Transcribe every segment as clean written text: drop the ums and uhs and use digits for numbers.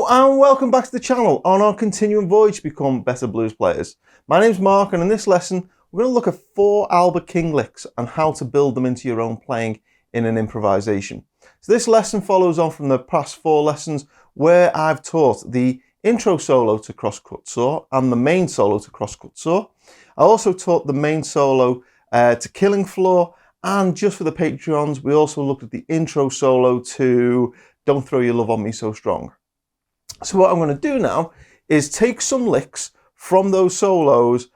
Hello and welcome back to the channel on our continuing voyage to become better blues players. My name's Mark, and in this lesson we're going to look at 4 Albert King licks and how to build them into your own playing in an improvisation. So this lesson follows on from the past 4 lessons where I've taught the intro solo to Crosscut Saw and the main solo to Crosscut Saw. I also taught the main solo to Killing Floor, and just for the Patreons we also looked at the intro solo to Don't Throw Your Love on Me So Strong. So what I'm going to do now is take some licks from those solos,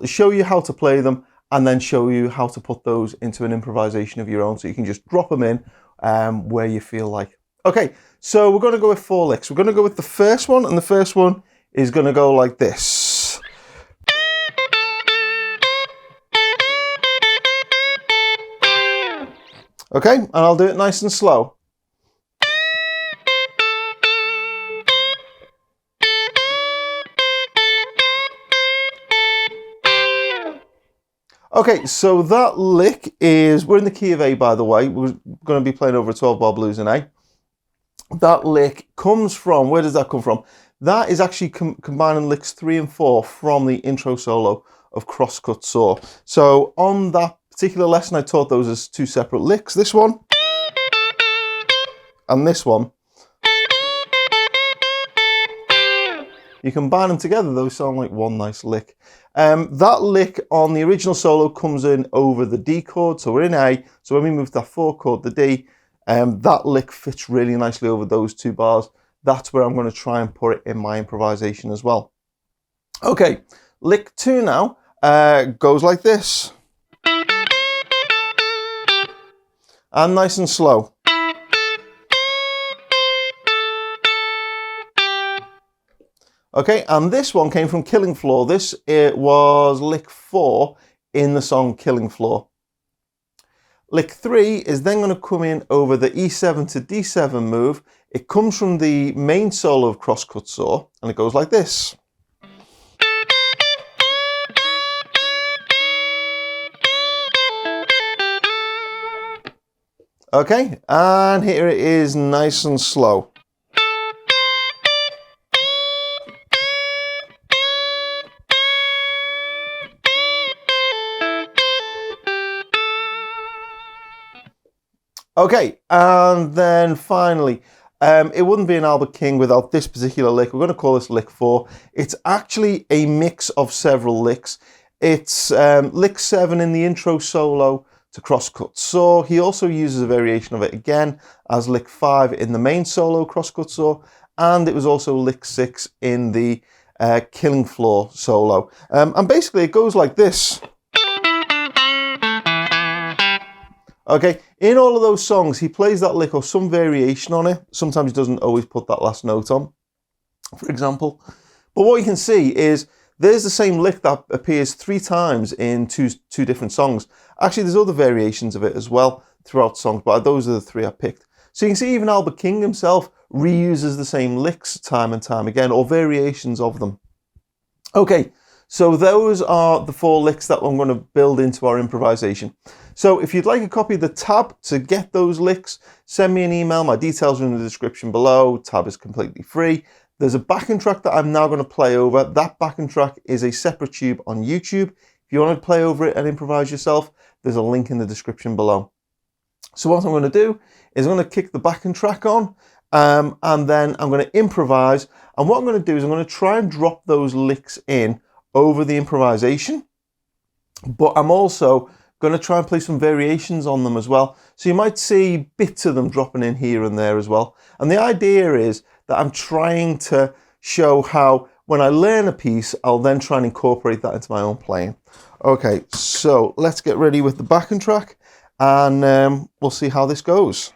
show you how to play them, and then show you how to put those into an improvisation of your own, so you can just drop them in where you feel like. Okay, so we're going to go with 4 licks. We're going to go with the first one, and the first one is going to go like this. Okay, and I'll do it nice and slow. Okay, so that lick is, we're in the key of A, by the way. We're going to be playing over a 12-bar blues in A. That lick comes from, where does that come from? That is actually combining licks 3 and 4 from the intro solo of Crosscut Saw. So on that particular lesson, I taught those as 2 separate licks. This one and this one. You combine them together, those sound like one nice lick. That lick on the original solo comes in over the D chord, so we're in A, so when we move to that 4 chord, the D, that lick fits really nicely over those 2 bars. That's where I'm going to try and put it in my improvisation as well. Okay, lick 2 now goes like this. And nice and slow. Okay, and this one came from Killing Floor. This was lick 4 in the song Killing Floor. Lick 3 is then going to come in over the E7 to D7 move. It comes from the main solo of Crosscut Saw, and it goes like this. Okay, and here it is nice and slow. Okay, and then finally, it wouldn't be an Albert King without this particular lick. We're going to call this lick 4. It's actually a mix of several licks. It's lick 7 in the intro solo to Crosscut Saw. He also uses a variation of it again as lick 5 in the main solo Crosscut Saw, and it was also lick 6 in the Killing Floor solo. And basically it goes like this. Okay, in all of those songs, he plays that lick or some variation on it. Sometimes he doesn't always put that last note on, for example. But what you can see is there's the same lick that appears 3 times in two different songs. Actually, there's other variations of it as well throughout songs, but those are the 3 I picked. So you can see even Albert King himself reuses the same licks time and time again, or variations of them. Okay, so those are the 4 licks that I'm going to build into our improvisation. So if you'd like a copy of the tab to get those licks, send me an email. My details are in the description below. Tab is completely free. There's a backing track that I'm now going to play over. That backing track is a separate tube on YouTube. If you want to play over it and improvise yourself, there's a link in the description below. So what I'm going to do is I'm going to kick the backing track on, and then I'm going to improvise. And what I'm going to do is I'm going to try and drop those licks in over the improvisation, but I'm also going to try and play some variations on them as well. So you might see bits of them dropping in here and there as well. And the idea is that I'm trying to show how when I learn a piece, I'll then try and incorporate that into my own playing. Okay, so let's get ready with the backing track, and we'll see how this goes.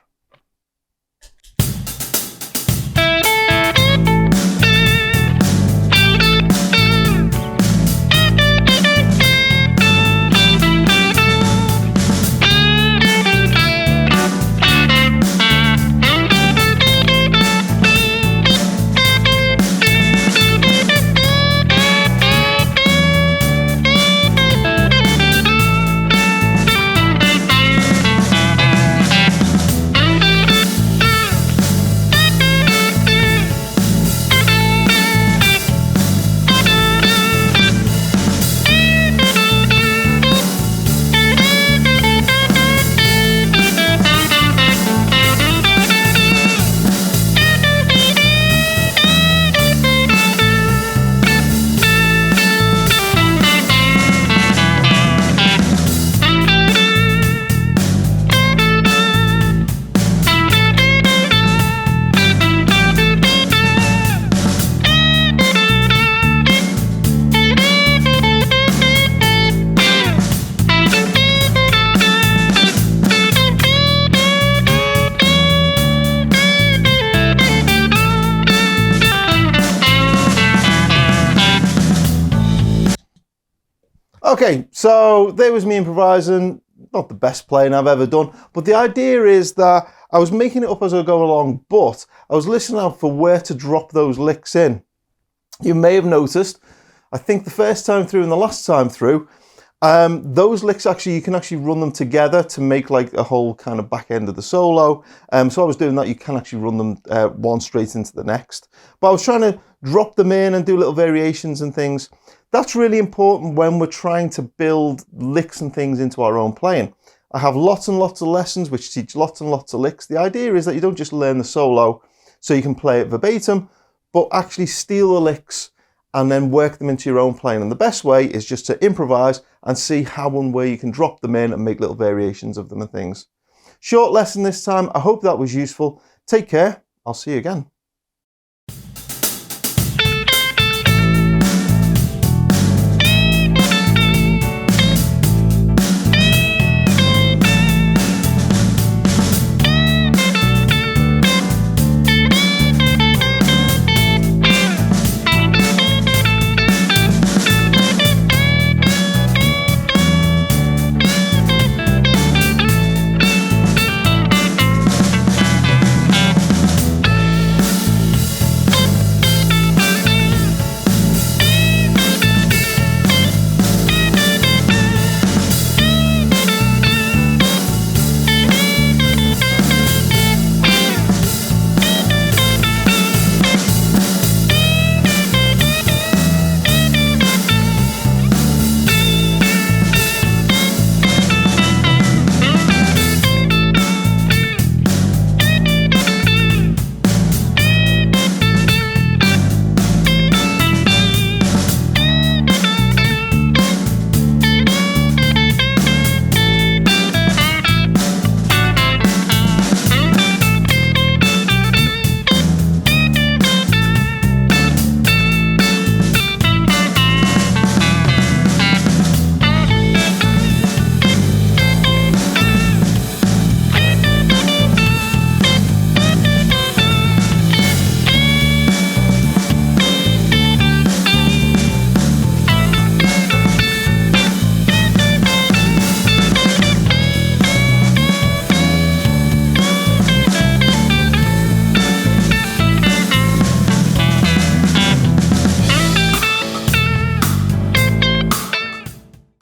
Okay, so there was me improvising. Not the best playing I've ever done, but the idea is that I was making it up as I go along, but I was listening out for where to drop those licks in. You may have noticed, I think the first time through and the last time through, those licks actually, you can actually run them together to make like a whole kind of back end of the solo. So I was doing that. You can actually run them one straight into the next. But I was trying to drop them in and do little variations and things. That's really important when we're trying to build licks and things into our own playing. I have lots and lots of lessons which teach lots and lots of licks. The idea is that you don't just learn the solo so you can play it verbatim, but actually steal the licks and then work them into your own playing. And the best way is just to improvise and see how and where you can drop them in and make little variations of them and things. Short lesson this time. I hope that was useful. Take care. I'll see you again.